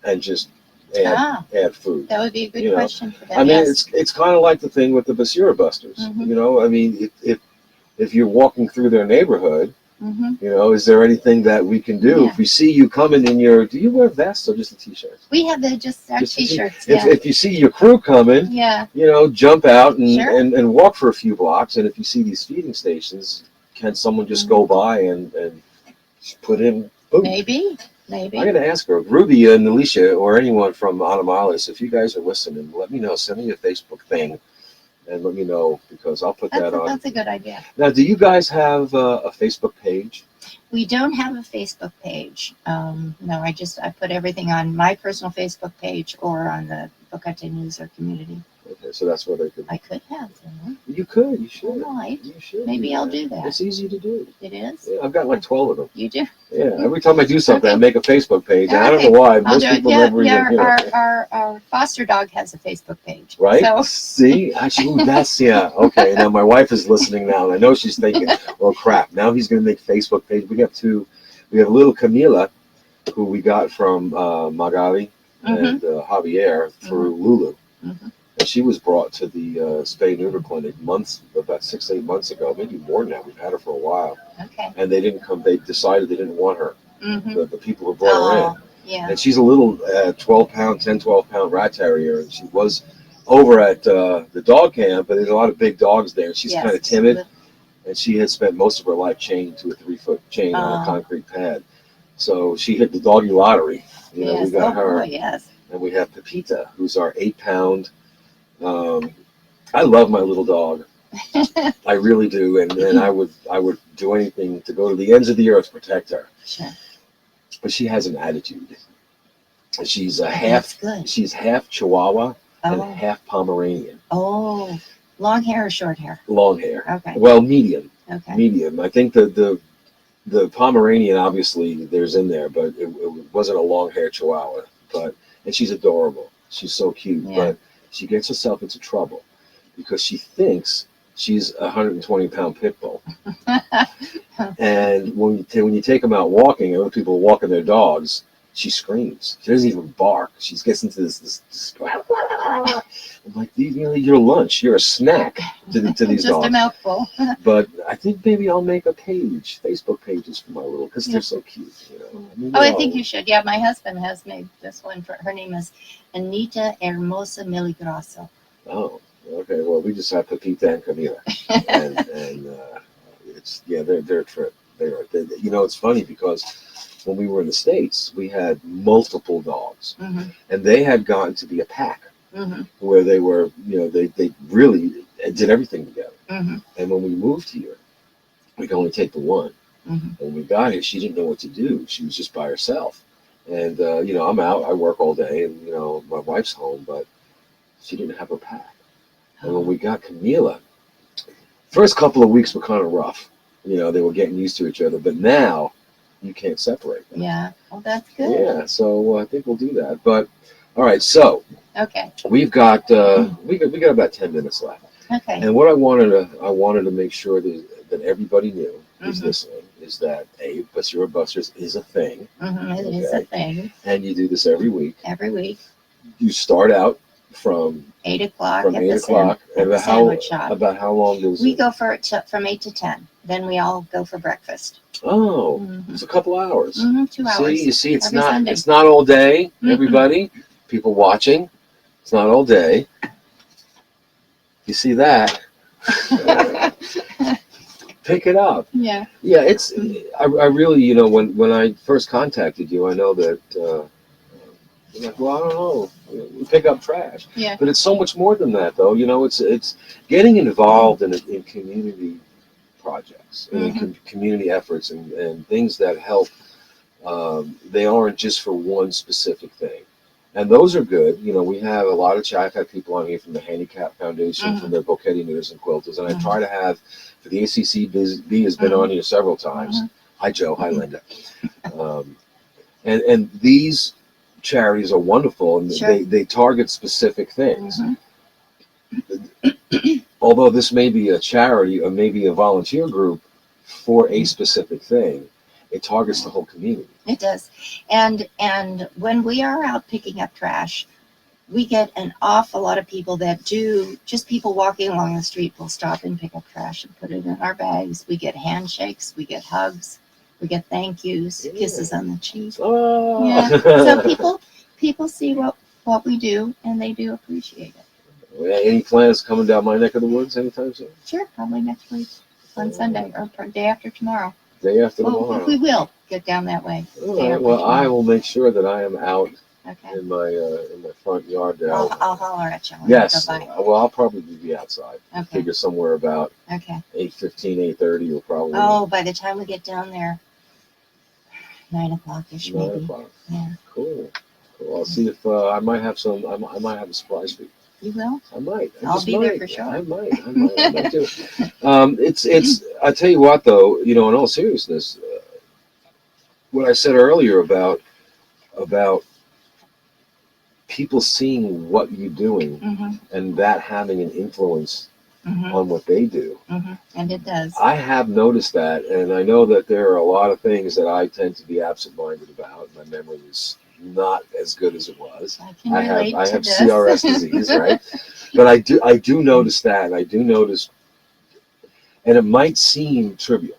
and just add food? That would be a good question for them. I mean, it's kind of like the thing with the Basura Busters. I mean, if you're walking through their neighborhood, is there anything that we can do? If we see you coming in do you wear vests or just a t-shirt? We have just our t-shirts. If you see your crew coming, jump out and walk for a few blocks. And if you see these feeding stations, can someone just go by and put in food? Maybe. I'm going to ask her, Ruby and Alicia, or anyone from Animalis, if you guys are listening, let me know. Send me a Facebook thing and let me know, because I'll put that on. That's a good idea. Now, do you guys have a Facebook page? We don't have a Facebook page. No, I put everything on my personal Facebook page or on the Boquete News or community. Okay, so that's where they could. I could have. You could. You should. I might. You should. Maybe I'll do that. It's easy to do. It is? Yeah, I've got like 12 of them. You do? Yeah, every time I do something, I make a Facebook page. And I don't Okay. know why. I'll Most do it. people never even. Our foster dog has a Facebook page. Right? So. See? Actually, okay. Now, my wife is listening now, and I know she's thinking, well, crap. Now he's going to make Facebook page. We have little Camila, who we got from Magali and Javier through Lulu. And she was brought to the spay neuter clinic about 6-8 months ago, maybe more than that. We've had her for a while. Okay. And they didn't come. They decided they didn't want her. The people who brought her in. Yeah. And she's a little 12-pound rat terrier, and she was over at the dog camp, but there's a lot of big dogs there. She's kind of timid, and she had spent most of her life chained to a 3-foot chain on a concrete pad. So she hit the doggy lottery. We got her. And we have Pepita, who's our 8-pound. I love my little dog. I really do, and I would do anything to go to the ends of the earth to protect her. Sure. But she has an attitude. She's half Chihuahua and half Pomeranian. Oh, long hair or short hair? Long hair. Okay. Well, medium. Okay. Medium. I think the Pomeranian, obviously there's in there, but it wasn't a long hair Chihuahua. And she's adorable. She's so cute. Yeah. But she gets herself into trouble because she thinks she's a 120-pound pit bull. And when you take them out walking, and other people walking their dogs, she screams. She doesn't even bark. She gets into this I'm like, your lunch, you're a snack to these dogs. Just a mouthful. But I think maybe I'll make a Facebook pages for my little, because they're so cute. I think you should. Yeah, my husband has made this one. Her name is Anita Hermosa Miligroso. Oh, okay. Well, we just have Pepita and Camila, and it's they're a trip. It's funny because when we were in the States, we had multiple dogs, and they had gotten to be a pack, where they were, they really did everything together. And when we moved here, we could only take the one. Mhm. And when we got here, she didn't know what to do. She was just by herself. And, I'm out, I work all day, and, my wife's home, but she didn't have her pack. And when we got Camila, first couple of weeks were kind of rough. They were getting used to each other, but now you can't separate them. Yeah. Well, that's good. Yeah, so I think we'll do that. But all right, so Okay. we've got we got about 10 minutes left. Okay. And what I wanted to make sure that everybody knew who's Mhm. listening is that Basura Busters is a thing. It is a thing. And you do this every week. Every week, You start out from 8 o'clock from at 8 the o'clock. at the sandwich shop. About how long does We it? go from 8 to 10. Then we all go for breakfast. Oh, Mhm. it's a couple hours. 2 hours. You see, every Sunday. it's not all day. Mm-mm. Everybody, people watching, it's not all day. You see that? Pick it up. Yeah. Yeah, it's. I really, when I first contacted you, I know that. You're like, well, I don't know. We pick up trash. Yeah. But it's so much more than that, though. It's getting involved in community projects, and in community efforts, and things that help. They aren't just for one specific thing. And those are good. We have a lot of I've had people on here from the Handicap Foundation, from their Boquete Knitters and Quilters, and I try to have, for the ACCB has been on here several times. Hi, Joe. Hi, Linda. And these charities are wonderful, and Sure. they target specific things. Although this may be a charity or maybe a volunteer group for a specific thing, it targets the whole community. It does. And when we are out picking up trash, we get an awful lot of people that do, just people walking along the street will stop and pick up trash and put it in our bags. We get handshakes, we get hugs, we get thank yous, kisses on the cheek. Oh. Yeah. So people see what we do, and they do appreciate it. Any plans coming down my neck of the woods anytime soon? Sure, probably next week on Sunday or day after tomorrow. Day after tomorrow. We will get down that way. All right. Well, I will make sure that I am out Okay. in my front yard there. I'll holler at you when Yes. you go by. Well, I'll probably be outside. Okay. Figure somewhere about Okay. 8:15, 8:30. You'll probably. Oh, by the time we get down there, 9 o'clock-ish 9 maybe. o'clock. Yeah. Cool. I'll see if I might have some. I might have a surprise for you. You will? I might. I'll be there for sure. I might do. It's. I tell you what, though. In all seriousness, what I said earlier about people seeing what you're doing and that having an influence on what they do. And it does. I have noticed that, and I know that there are a lot of things that I tend to be absent-minded about. My memory is not as good as it was. I can relate I to have this. CRS disease, right? But I do notice that, and I do notice, and it might seem trivial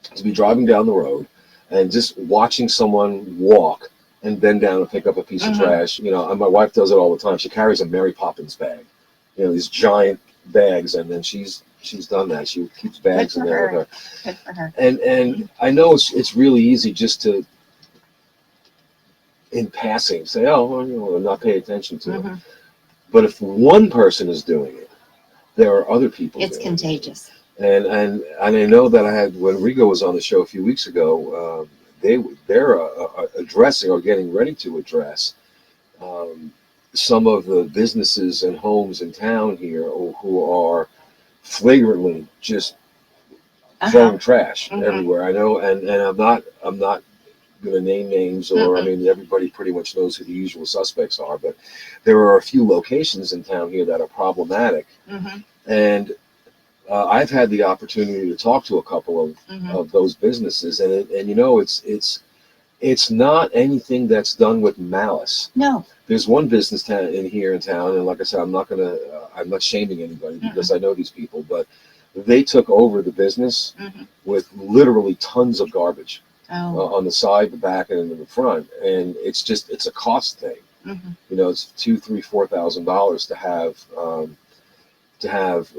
to be driving down the road and just watching someone walk and bend down and pick up a piece of trash. And my wife does it all the time. She carries a Mary Poppins bag, these giant bags, and then she's done that. She keeps bags in there with her. Good for her. And I know it's really easy just to, in passing, say, oh, well, not pay attention to it. But if one person is doing it, there are other people. It's contagious. And I know that I had, when Rigo was on the show a few weeks ago, they're addressing or getting ready to address some of the businesses and homes in town here who are flagrantly just throwing trash everywhere. I know, and I'm not going to name names, or I mean, everybody pretty much knows who the usual suspects are, but there are a few locations in town here that are problematic, and I've had the opportunity to talk to a couple of those businesses, and it's not anything that's done with malice. No. There's one business here in town, and like I said, I'm not shaming anybody because I know these people, but they took over the business with literally tons of garbage on the side, the back, and in the front, and it's a cost thing. It's $2,000, $3,000, $4,000 to have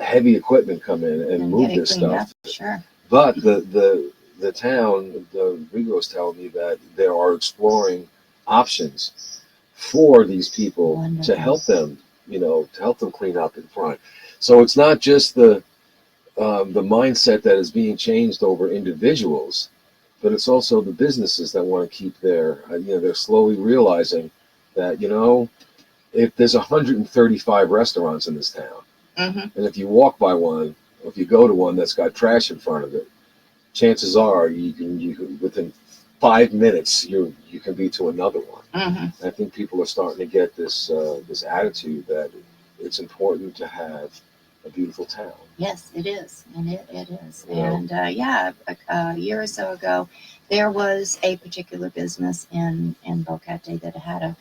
heavy equipment come in and move this stuff. Sure. But the town, the Rigo was telling me that they are exploring options for these people to help them, to help them clean up in front. So it's not just the the mindset that is being changed over individuals, but it's also the businesses that want to keep their, they're slowly realizing that, if there's 135 restaurants in this town, Mm-hmm. and if you walk by one, or if you go to one that's got trash in front of it, chances are you can within 5 minutes you can be to another one. Mm-hmm. I think people are starting to get this attitude that it's important to have a beautiful town. Yes, it is, and it is. Yeah. And a year or so ago, there was a particular business in Boquete that had a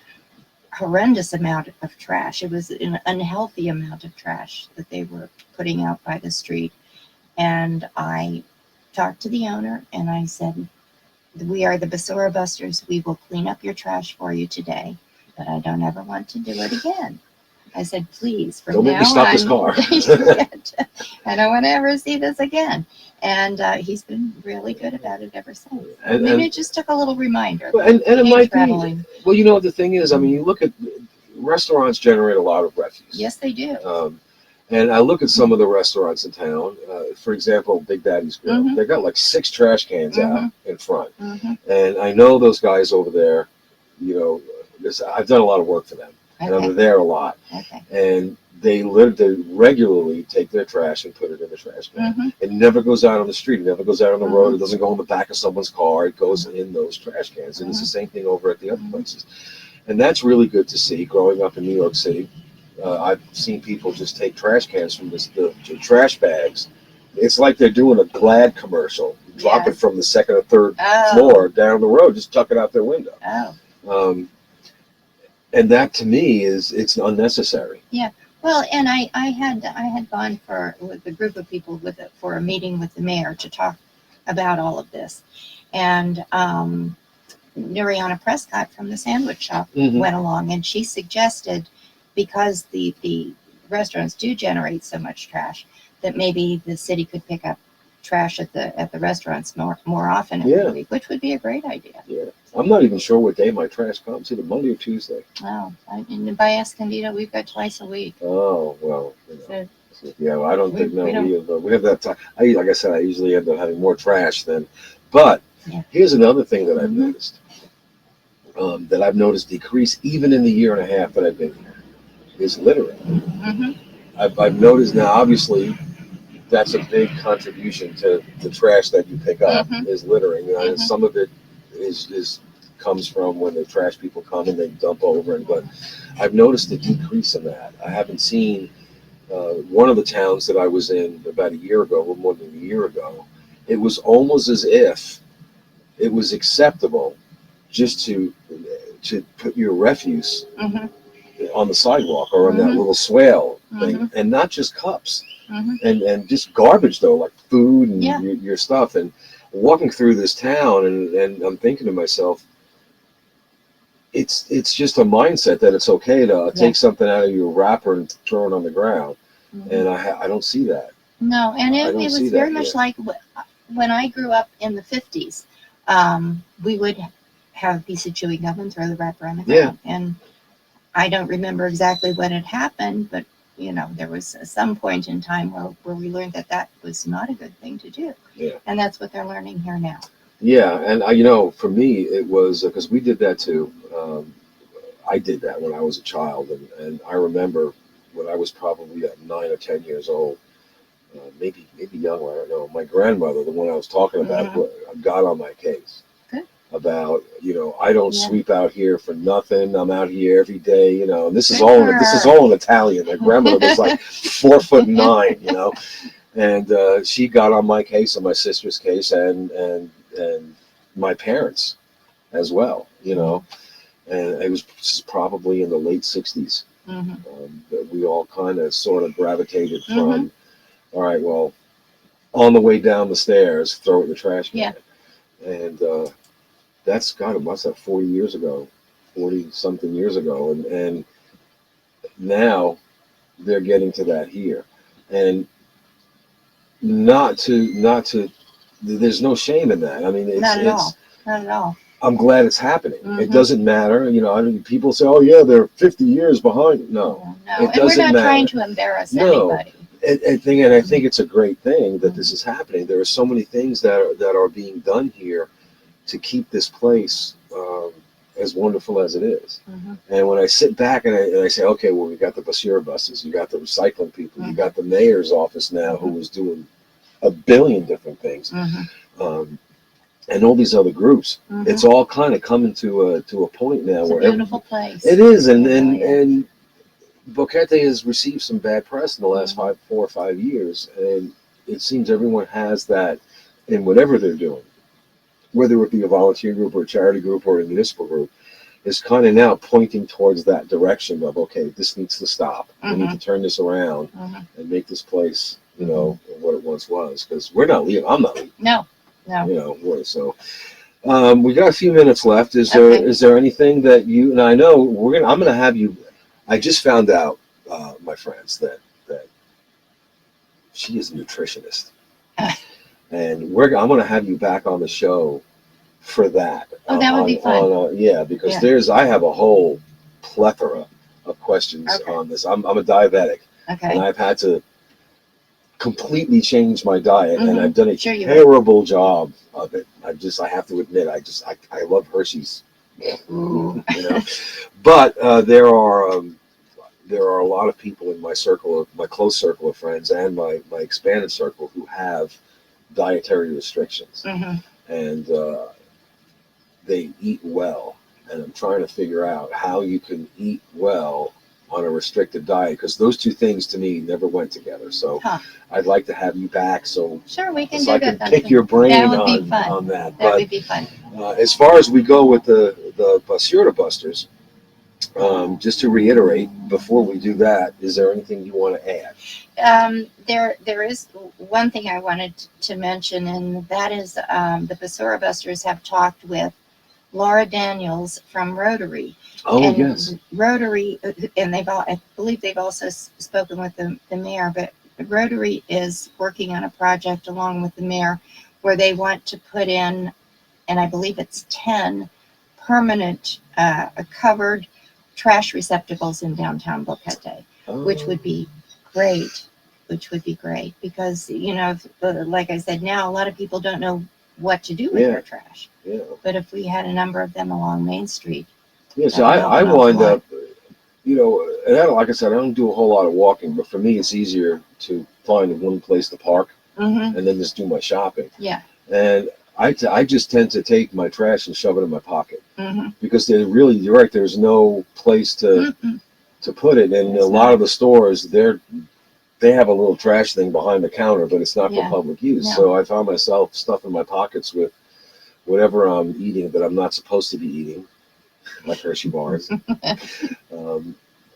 horrendous amount of trash. It was an unhealthy amount of trash that they were putting out by the street. And I talked to the owner and I said, "We are the Basura Busters. We will clean up your trash for you today, but I don't ever want to do it again." I said, "Please, from Don't make now me stop on, this car." I don't want to ever see this again." And he's been really good about it ever since. Maybe it just took a little reminder. And it might Traveling. be. Well, the thing is, I mean, you look at restaurants generate a lot of refuse. Yes, they do. And I look at some of the restaurants in town. For example, Big Daddy's Grill. Mhm. They got like 6 trash cans out Mhm. in front. Mm-hmm. And I know those guys over there. I've done a lot of work for them, and I'm there a lot. Okay. And they regularly take their trash and put it in the trash can. Mm-hmm. It never goes out on the street. It never goes out on the Mhm. road. It doesn't go in the back of someone's car. It goes in those trash cans. And it's the same thing over at the other places. And that's really good to see. Growing up in New York City, I've seen people just take trash cans from the trash bags. It's like they're doing a Glad commercial. Drop it Yes. from the second or third Oh. floor down the road. Just chuck it out their window. Oh. And that to me it's unnecessary. Well, and I had gone with a group of people for a meeting with the mayor to talk about all of this, and Nuriana Prescott from the Sandwich Shop Mhm. went along, and she suggested, because the restaurants do generate so much trash, that maybe the city could pick up trash at the restaurants more often every week, which would be a great idea. Yeah, I'm not even sure what day my trash comes, either Monday or Tuesday. Oh, and by Escondido, we've got twice a week. Oh well, So, yeah. Well, I don't think we don't- we have that time. Like I said, I usually end up having more trash than. But Yeah. here's another thing that I've Mhm. noticed. That I've noticed decrease even in the year and a half that I've been here is littering. Mhm. I've noticed now. Obviously, that's a big contribution to the trash that you pick up Mhm. is littering. Mhm. Some of it is comes from when the trash people come and they dump over it. But I've noticed a decrease in that. I haven't seen one of the towns that I was in about a year ago, a little more than a year ago. It was almost as if it was acceptable just to put your refuse Mhm. on the sidewalk or on that Mhm. little swale thing, Mhm. and not just cups. Mhm. And just garbage though, like food and Yeah. your stuff. And walking through this town, and I'm thinking to myself, it's just a mindset that it's okay to take something out of your wrapper and throw it on the ground. Mhm. And I don't see that. No, and I it don't was see very that much yet. like when I grew up in the 50s. We would have a piece of chewing gum and throw the wrapper on the ground. And I don't remember exactly when it happened, but there was some point in time where we learned that was not a good thing to do. Yeah. And that's what they're learning here now. Yeah, and for me, it was because we did that too. I did that when I was a child, and I remember when I was probably at 9 or 10 years old, maybe younger. I don't know. My grandmother, the one I was talking about, got on my case. Good. About I don't sweep out here for nothing. I'm out here every day. And this is Good all in Italian. My grandmother was like 4'9", and she got on my case and my sister's case and my parents as well. And it was probably in the late 60s Mm-hmm. that we all kind of sort of gravitated from. All right, well, on the way down the stairs, throw it in the trash can. Yeah. And that's what's that, 40 years ago, 40 something years ago. And now they're getting to that here. And not to, there's no shame in that. I mean, Not at all. I'm glad it's happening. Mhm. It doesn't matter. People say, oh yeah, they're 50 years behind. No, No. it And we're doesn't not matter. trying to embarrass No. anybody. And I think it's a great thing that this is happening. There are so many things that are being done here to keep this place as wonderful as it is. Mm-hmm. And when I sit back and I say, okay, well, we got the Basura Busters, you got the recycling people, you got the mayor's office now who is doing a billion different things, and all these other groups. It's all kind of coming to a point now it's where a beautiful place. it is, and Boquete has received some bad press in the last 4 or 5 years, and it seems everyone has that in whatever they're doing, whether it be a volunteer group or a charity group or a municipal group, is kind of now pointing towards that direction of, okay, this needs to stop. We need to turn this around and make this place, you know, what it once was. Because we're not leaving. I'm not leaving. No. You know, so we got a few minutes left. Is there anything that you, and I know I'm gonna have you. I just found out, my friends, that she is a nutritionist, and I'm going to have you back on the show for that. Oh, that would be fun. Yeah, because I have a whole plethora of questions on this. I'm a diabetic, and I've had to completely change my diet, and I've done a terrible job of it. I have to admit, I love Hershey's, you know, but there are a lot of people in my close circle of friends and my expanded circle who have dietary restrictions, and they eat well. And I'm trying to figure out how you can eat well on a restricted diet, because those two things to me never went together. So I'd like to have you back so we can I can pick your brain on that. That would be fun. As far as we go with the Basura Busters, just to reiterate, before we do that, is there anything you want to add? There is one thing I wanted to mention, and that is the Basura Busters have talked with Laura Daniels from Rotary. Oh, and yes. Rotary, and I believe they've also spoken with the mayor, but Rotary is working on a project along with the mayor where they want to put in, and I believe it's 10 permanent covered trash receptacles in downtown Boquete, which would be great. Because, you know, like I said, now a lot of people don't know what to do with their trash. Yeah. But if we had a number of them along Main Street. Yeah, so I wind up, you know, and like I said, I don't do a whole lot of walking, but for me it's easier to find one place to park and then just do my shopping. Yeah. And I just tend to take my trash and shove it in my pocket, because you're right, there's no place to put it. And a lot of the stores, they have a little trash thing behind the counter, but it's not for public use. No. So I found myself stuffing my pockets with whatever I'm eating that I'm not supposed to be eating, like Hershey bars.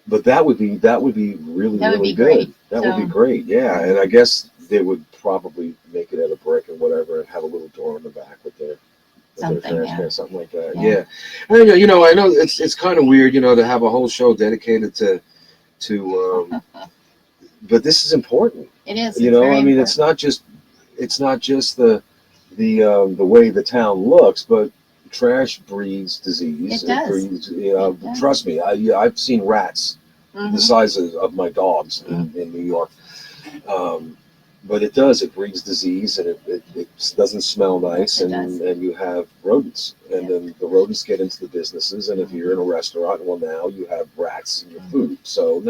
But that would be really good. That would be great. Yeah, and I guess they would probably make it at a brick and whatever, and have a little door in the back with their trash can, something like that. Yeah. And, you know, I know it's kind of weird, you know, to have a whole show dedicated to but this is important. It is. You know, I mean, it's not just the way the town looks, but trash breeds disease. It does. Trust me, I've seen rats the size of my dogs in New York. But it breeds disease, and it doesn't smell nice, and you have rodents, and then the rodents get into the businesses, and if you're in a restaurant, well, now you have rats in your food. So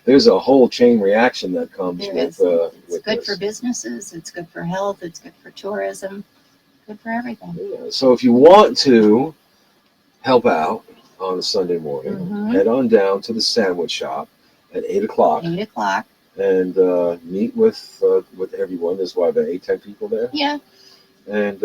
there's a whole chain reaction that comes with it's good for businesses, it's good for health, it's good for tourism, good for everything. Yeah. So if you want to help out on a Sunday morning, head on down to the sandwich shop at 8 o'clock. 8 o'clock. And meet with everyone. There's about 8-10 people there. Yeah. And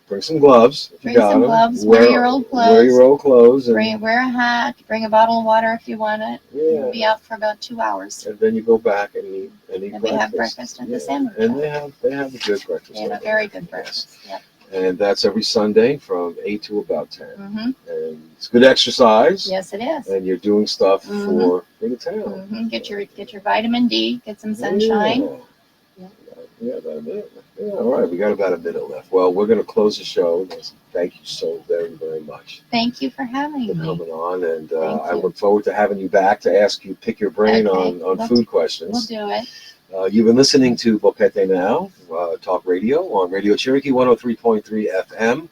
bring some gloves. Bring some gloves. Wear your old clothes. Wear your old clothes. And wear a hat. Bring a bottle of water if you want it. Yeah. You'll be out for about 2 hours. And then you go back and eat breakfast. We have breakfast at the sandwich. And they have a good breakfast. They have a very good breakfast. Yeah. And that's every Sunday from 8 to about 10. And it's good exercise. Yes, it is. And you're doing stuff for the town. Get your vitamin D, get some sunshine. Yeah, about a minute. Yeah, all right, we got about a minute left. Well, we're going to close the show. Thank you so very, very much. Thank you for having me. Coming on, and I look forward to having you back to pick your brain on food questions. We'll do it. You've been listening to BoqueteNOW Talk Radio on Radio Cherokee 103.3 FM.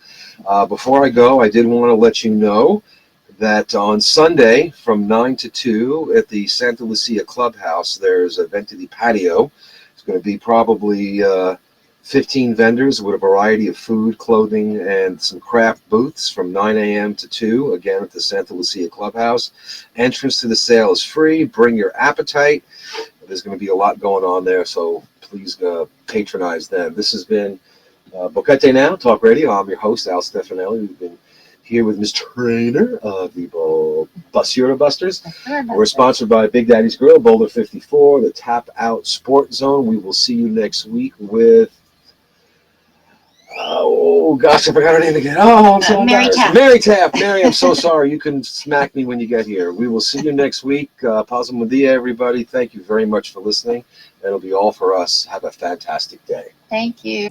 Before I go, I did want to let you know that on Sunday from 9 to 2 at the Santa Lucia Clubhouse, there's a Venti patio. It's going to be probably 15 vendors with a variety of food, clothing, and some craft booths from 9 a.m. to 2, again at the Santa Lucia Clubhouse. Entrance to the sale is free. Bring your appetite. There's going to be a lot going on there, so please patronize them. This has been BoqueteNOW Talk Radio. I'm your host, Al Stefanelli. We've been here with Ms. Traynor of the Basura Busters. We're sponsored by Big Daddy's Grill, Boulder 54, the Tap Out Sport Zone. We will see you next week with... oh gosh, I forgot her name again. Oh, I'm so Mary embarrassed. Taft. Mary Taft. Mary, I'm so sorry. You can smack me when you get here. We will see you next week. Paz buen dia, everybody. Thank you very much for listening. That'll be all for us. Have a fantastic day. Thank you.